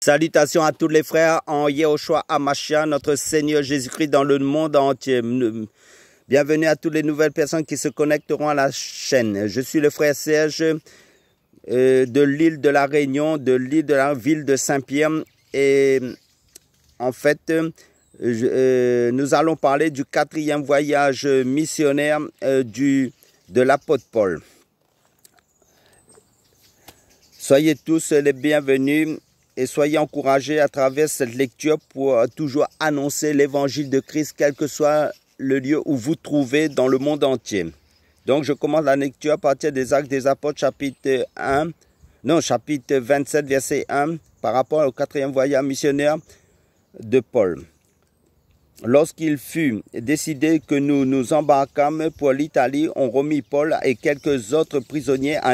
Salutations à tous les frères en Yehoshua HaMashiach, notre Seigneur Jésus-Christ dans le monde entier. Bienvenue à toutes les nouvelles personnes qui se connecteront à la chaîne. Je suis le frère Serge de l'île de la Réunion, de l'île de la ville de Saint-Pierre. Et en fait, nous allons parler du 4e voyage missionnaire de l'apôtre Paul. Soyez tous les bienvenus. Et soyez encouragés à travers cette lecture pour toujours annoncer l'évangile de Christ, quel que soit le lieu où vous trouvez dans le monde entier. Donc, je commence la lecture à partir des Actes des Apôtres, chapitre 27, verset 1, par rapport au 4e voyage missionnaire de Paul. Lorsqu'il fut décidé que nous nous embarquâmes pour l'Italie, on remit Paul et quelques autres prisonniers à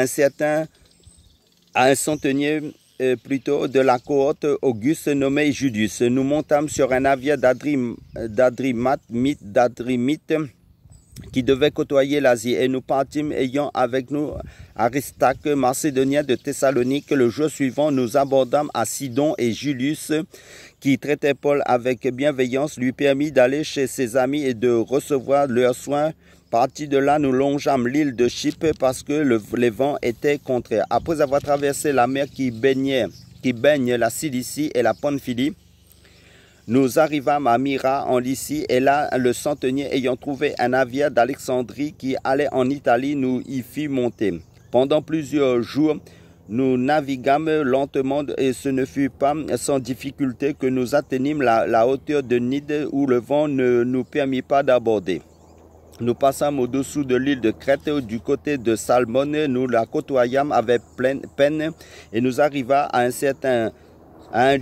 un centenier de la cohorte Auguste nommé Julius. Nous montâmes sur un navire d'Adrimite qui devait côtoyer l'Asie et nous partîmes ayant avec nous Aristarque, macédonien de Thessalonique. Le jour suivant, nous abordâmes à Sidon et Julius, qui traitait Paul avec bienveillance, lui permit d'aller chez ses amis et de recevoir leurs soins. Partis de là, nous longeâmes l'île de Chypre parce que les vents étaient contraires. Après avoir traversé la mer qui baigne la Cilicie et la Pamphylie, nous arrivâmes à Myra en Lycie et là, le centenier ayant trouvé un navire d'Alexandrie qui allait en Italie, nous y fit monter. Pendant plusieurs jours, nous naviguâmes lentement et ce ne fut pas sans difficulté que nous atteignîmes la hauteur de Nide où le vent ne nous permit pas d'aborder. Nous passâmes au-dessous de l'île de Crète, du côté de Salmone, nous la côtoyâmes avec peine et nous arriva à un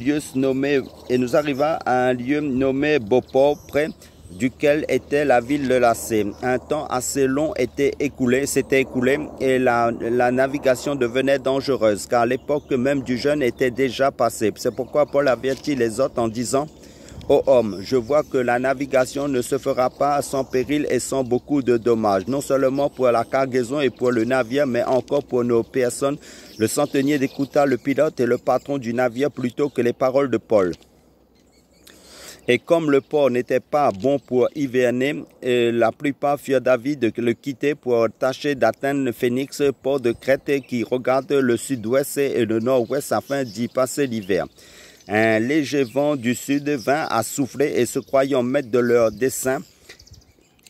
lieu nommé Beauport, près duquel était la ville de Lacée. Un temps assez long s'était écoulé et la navigation devenait dangereuse, car l'époque même du jeûne était déjà passée. C'est pourquoi Paul avertit les autres en disant: Ô homme, je vois que la navigation ne se fera pas sans péril et sans beaucoup de dommages, non seulement pour la cargaison et pour le navire, mais encore pour nos personnes. Le centenier écouta le pilote et le patron du navire plutôt que les paroles de Paul. Et comme le port n'était pas bon pour hiverner, la plupart firent d'avis de le quitter pour tâcher d'atteindre Phénix, port de Crète qui regarde le sud-ouest et le nord-ouest afin d'y passer l'hiver. Un léger vent du sud vint à souffler et se croyant maîtres de leur dessein,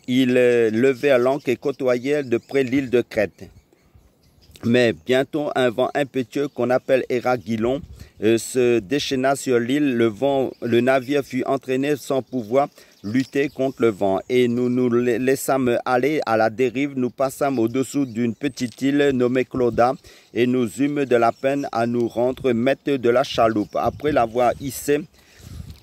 ils levèrent l'ancre et côtoyèrent de près l'île de Crète. Mais bientôt un vent impétueux qu'on appelle Éragilon se déchaîna sur l'île. Le navire fut entraîné sans pouvoir lutter contre le vent et nous nous laissâmes aller à la dérive. Nous passâmes au-dessous d'une petite île nommée Clauda et nous eûmes de la peine à nous rendre maîtres de la chaloupe. Après l'avoir hissée,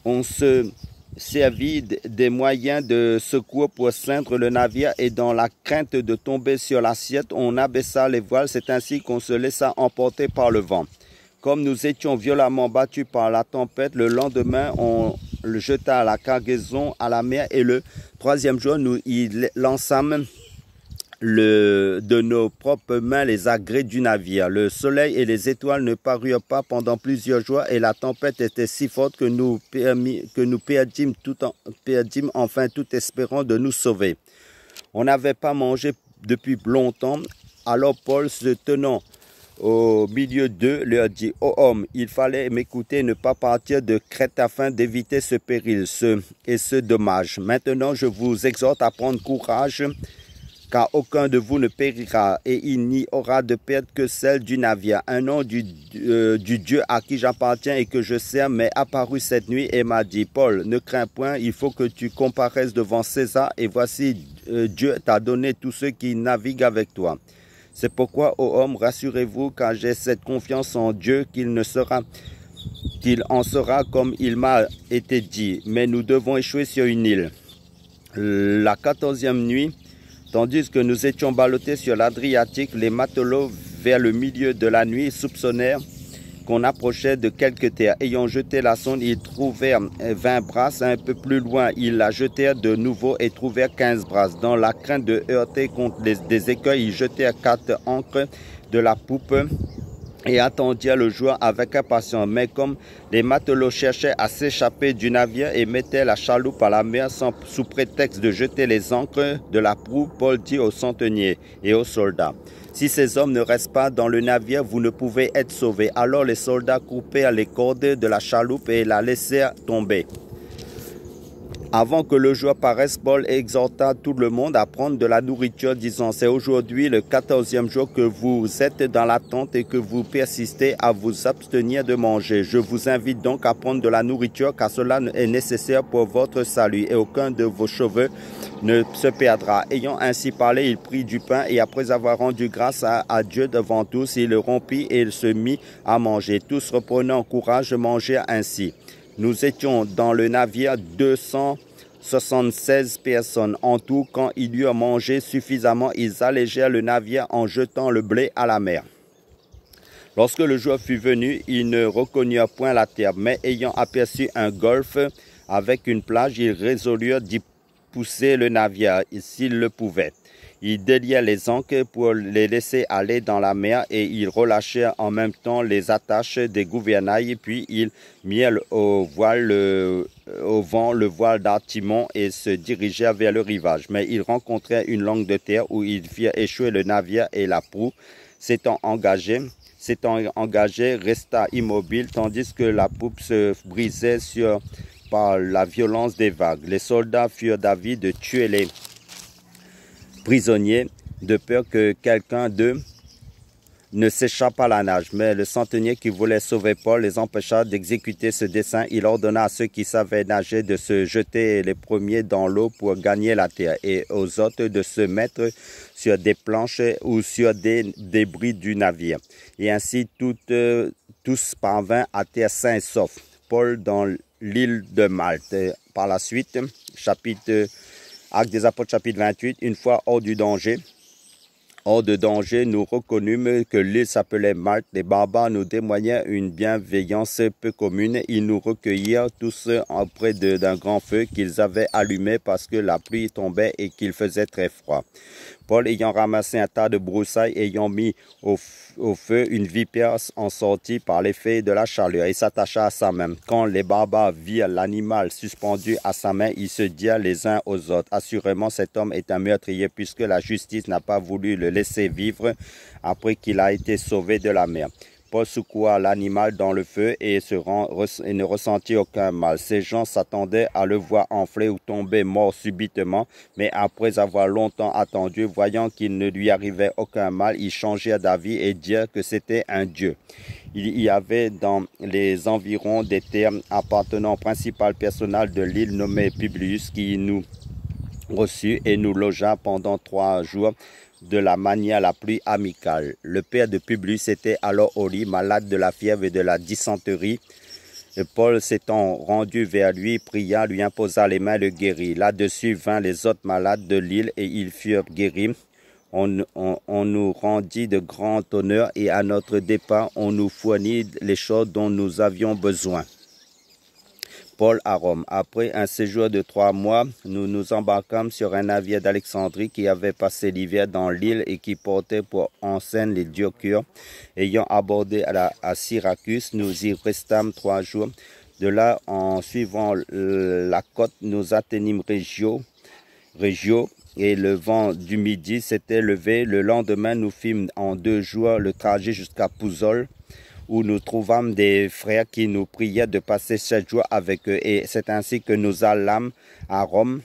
on se servit des moyens de secours pour ceindre le navire et dans la crainte de tomber sur l'assiette, on abaissa les voiles. C'est ainsi qu'on se laissa emporter par le vent. Comme nous étions violemment battus par la tempête, le lendemain, on le jeta à la cargaison à la mer et le 3e jour, nous y lançâmes de nos propres mains les agrès du navire. Le soleil et les étoiles ne parurent pas pendant plusieurs jours et la tempête était si forte que nous perdîmes enfin toute espérance de nous sauver. On n'avait pas mangé depuis longtemps, alors Paul, se tenant au milieu d'eux, leur dit: Ô homme, il fallait m'écouter et ne pas partir de Crète afin d'éviter ce péril et ce dommage. Maintenant, je vous exhorte à prendre courage, car aucun de vous ne périra, et il n'y aura de perte que celle du navire. Un nom du Dieu à qui j'appartiens et que je sers m'est apparu cette nuit et m'a dit: Paul, ne crains point, il faut que tu comparaisses devant César, et voici, Dieu t'a donné tous ceux qui naviguent avec toi. C'est pourquoi, ô homme, rassurez-vous, car j'ai cette confiance en Dieu qu'il en sera comme il m'a été dit. Mais nous devons échouer sur une île. La 14e nuit, tandis que nous étions ballottés sur l'Adriatique, les matelots, vers le milieu de la nuit, soupçonnèrent qu'on approchait de quelque terre. Ayant jeté la sonde, ils trouvèrent 20 brasses. Un peu plus loin, ils la jetèrent de nouveau et trouvèrent 15 brasses. Dans la crainte de heurter contre des écueils, ils jetèrent 4 ancres de la poupe et attendirent le jour avec impatience. Mais comme les matelots cherchaient à s'échapper du navire et mettaient la chaloupe à la mer sous prétexte de jeter les ancres de la proue, Paul dit aux centeniers et aux soldats: si ces hommes ne restent pas dans le navire, vous ne pouvez être sauvés. Alors les soldats coupèrent les cordes de la chaloupe et la laissèrent tomber. Avant que le jour paraisse, Paul exhorta tout le monde à prendre de la nourriture, disant: c'est aujourd'hui le 14e jour que vous êtes dans la tente et que vous persistez à vous abstenir de manger. Je vous invite donc à prendre de la nourriture, car cela est nécessaire pour votre salut, et aucun de vos cheveux ne se perdra. Ayant ainsi parlé, il prit du pain, et après avoir rendu grâce à Dieu devant tous, il le rompit et il se mit à manger. Tous, reprenant courage, mangèrent ainsi. Nous étions dans le navire 276 personnes. En tout, quand ils eurent mangé suffisamment, ils allégèrent le navire en jetant le blé à la mer. Lorsque le jour fut venu, ils ne reconnurent point la terre, mais ayant aperçu un golfe avec une plage, ils résolurent d'y pousser le navire s'ils le pouvaient. Ils délièrent les ancres pour les laisser aller dans la mer et ils relâchèrent en même temps les attaches des gouvernails, puis ils mirent au vent le voile d'artimon et se dirigèrent vers le rivage. Mais ils rencontrèrent une langue de terre où ils firent échouer le navire et la proue, s'étant engagée, resta immobile, tandis que la poupe se brisait par la violence des vagues. Les soldats furent d'avis de tuer les prisonniers, de peur que quelqu'un d'eux ne s'échappe à la nage. Mais le centenier qui voulait sauver Paul les empêcha d'exécuter ce dessein. Il ordonna à ceux qui savaient nager de se jeter les premiers dans l'eau pour gagner la terre, et aux autres de se mettre sur des planches ou sur des débris du navire. Et ainsi tous parvinrent à terre sains et saufs. Paul dans l'île de Malte. Par la suite, Actes des Apôtres, chapitre 28, une fois hors de danger, nous reconnûmes que l'île s'appelait Malte. Les barbares nous témoignèrent une bienveillance peu commune. Ils nous recueillirent tous auprès d'un grand feu qu'ils avaient allumé parce que la pluie tombait et qu'il faisait très froid. Paul, ayant ramassé un tas de broussailles, ayant mis au feu, une vipère en sortit par l'effet de la chaleur et s'attacha à sa main. Quand les barbares virent l'animal suspendu à sa main, ils se dirent les uns aux autres: assurément cet homme est un meurtrier, puisque la justice n'a pas voulu le laisser vivre après qu'il a été sauvé de la mer. Paul secoua l'animal dans le feu et ne ressentit aucun mal. Ces gens s'attendaient à le voir enfler ou tomber mort subitement, mais après avoir longtemps attendu, voyant qu'il ne lui arrivait aucun mal, ils changèrent d'avis et dirent que c'était un dieu. Il y avait dans les environs des terres appartenant au principal personnage de l'île nommé Publius, qui nous reçut et nous logea pendant 3 jours de la manière la plus amicale. Le père de Publius était alors au lit, malade de la fièvre et de la dysenterie. Et Paul, s'étant rendu vers lui, pria, lui imposa les mains, le guérit. Là-dessus vinrent les autres malades de l'île et ils furent guéris. On nous rendit de grand honneur et à notre départ, on nous fournit les choses dont nous avions besoin. Paul à Rome. Après un séjour de 3 mois, nous nous embarquâmes sur un navire d'Alexandrie qui avait passé l'hiver dans l'île et qui portait pour enseigne les Diocures. Ayant abordé à Syracuse, nous y restâmes 3 jours. De là, en suivant la côte, nous atteignîmes Régio, et le vent du midi s'était levé. Le lendemain, nous fîmes en 2 jours le trajet jusqu'à Pouzole, où nous trouvâmes des frères qui nous priaient de passer 7 jours avec eux. Et c'est ainsi que nous allâmes à Rome.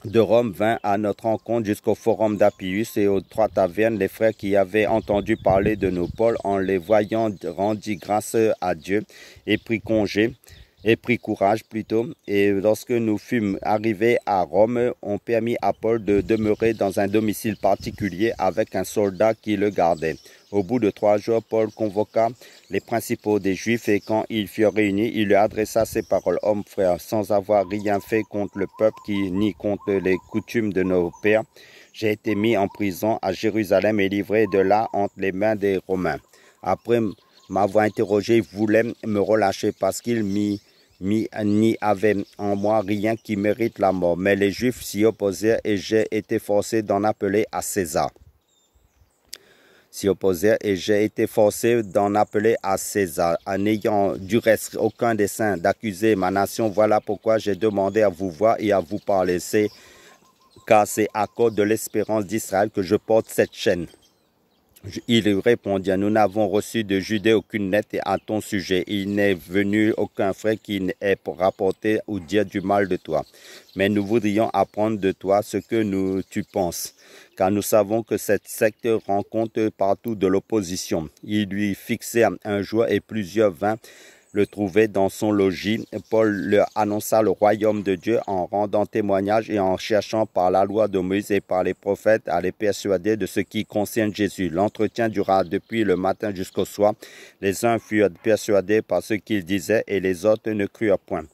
De Rome vint à notre rencontre jusqu'au forum d'Appius et aux 3 tavernes. Les frères qui avaient entendu parler de nous, Paul, en les voyant, rendit grâce à Dieu et prit courage plutôt. Et lorsque nous fûmes arrivés à Rome, on permit à Paul de demeurer dans un domicile particulier avec un soldat qui le gardait. Au bout de 3 jours, Paul convoqua les principaux des Juifs et quand ils furent réunis, il leur adressa ces paroles: hommes frères, sans avoir rien fait contre le peuple ni contre les coutumes de nos pères, j'ai été mis en prison à Jérusalem et livré de là entre les mains des Romains. Après m'avoir interrogé, ils voulaient me relâcher parce qu'il n'y avait en moi rien qui mérite la mort. Mais les Juifs s'y opposèrent et j'ai été forcé d'en appeler à César s'y opposèrent et j'ai été forcé d'en appeler à César, en n'ayant du reste aucun dessein d'accuser ma nation. Voilà pourquoi j'ai demandé à vous voir et à vous parler. Car c'est à cause de l'espérance d'Israël que je porte cette chaîne. Il répondit, nous n'avons reçu de Judée aucune lettre à ton sujet. Il n'est venu aucun frère qui ait rapporté ou dire du mal de toi. Mais nous voudrions apprendre de toi ce que tu penses, car nous savons que cette secte rencontre partout de l'opposition. Il lui fixait un jour et plusieurs vinrent le trouver dans son logis. Paul leur annonça le royaume de Dieu en rendant témoignage et en cherchant par la loi de Moïse et par les prophètes à les persuader de ce qui concerne Jésus. L'entretien dura depuis le matin jusqu'au soir. Les uns furent persuadés par ce qu'ils disaient et les autres ne crurent point.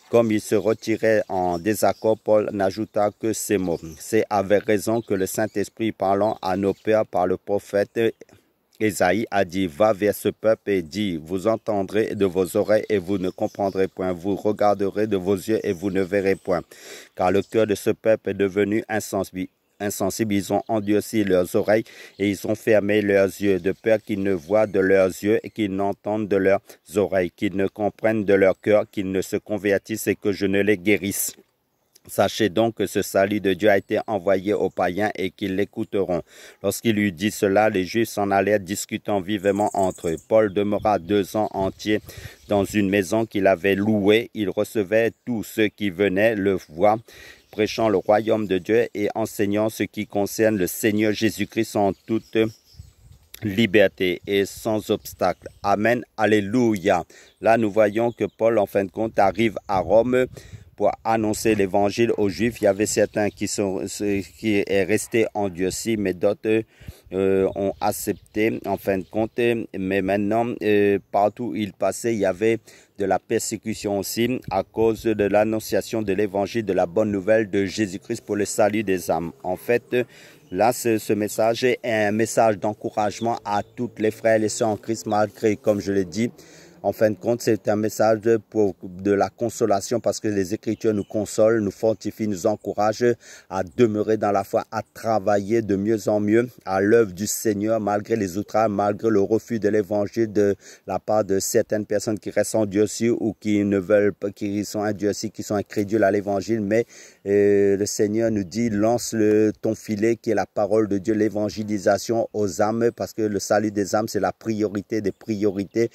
Comme il se retirait en désaccord, Paul n'ajouta que ces mots. C'est avec raison que le Saint-Esprit, parlant à nos pères par le prophète Ésaïe, a dit, va vers ce peuple et dit, vous entendrez de vos oreilles et vous ne comprendrez point, vous regarderez de vos yeux et vous ne verrez point, car le cœur de ce peuple est devenu insensible, ils ont endurci leurs oreilles et ils ont fermé leurs yeux, de peur qu'ils ne voient de leurs yeux et qu'ils n'entendent de leurs oreilles, qu'ils ne comprennent de leur cœur, qu'ils ne se convertissent et que je ne les guérisse. Sachez donc que ce salut de Dieu a été envoyé aux païens et qu'ils l'écouteront. Lorsqu'il eut dit cela, les Juifs s'en allèrent discutant vivement entre eux. Paul demeura 2 ans entiers dans une maison qu'il avait louée. Il recevait tous ceux qui venaient le voir, prêchant le royaume de Dieu et enseignant ce qui concerne le Seigneur Jésus-Christ en toute liberté et sans obstacle. Amen. Alléluia. Là, nous voyons que Paul, en fin de compte, arrive à Rome pour annoncer l'évangile aux Juifs. Il y avait certains qui est resté endurcis, mais d'autres ont accepté en fin de compte. Mais maintenant, partout où il passait, il y avait de la persécution aussi à cause de l'annonciation de l'évangile, de la bonne nouvelle de Jésus-Christ pour le salut des âmes. En fait, là, ce message est un message d'encouragement à toutes les frères et les sœurs en Christ, malgré, comme je l'ai dit, en fin de compte, c'est un message de la consolation parce que les Écritures nous consolent, nous fortifient, nous encouragent à demeurer dans la foi, à travailler de mieux en mieux à l'œuvre du Seigneur malgré les outrages, malgré le refus de l'Évangile de la part de certaines personnes qui restent endurcies ou qui ne veulent pas, qui sont endurcies, qui sont incrédules à l'Évangile. Mais le Seigneur nous dit, lance ton filet qui est la parole de Dieu, l'évangélisation aux âmes parce que le salut des âmes, c'est la priorité des priorités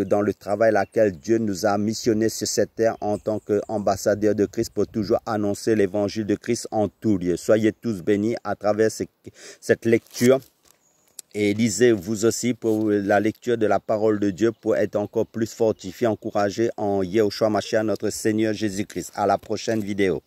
dans le travail laquelle Dieu nous a missionnés sur cette terre en tant qu'ambassadeurs de Christ pour toujours annoncer l'évangile de Christ en tout lieu. Soyez tous bénis à travers cette lecture et lisez vous aussi pour la lecture de la parole de Dieu pour être encore plus fortifié, encouragé en Yeshua Mashiach, notre Seigneur Jésus-Christ. À la prochaine vidéo.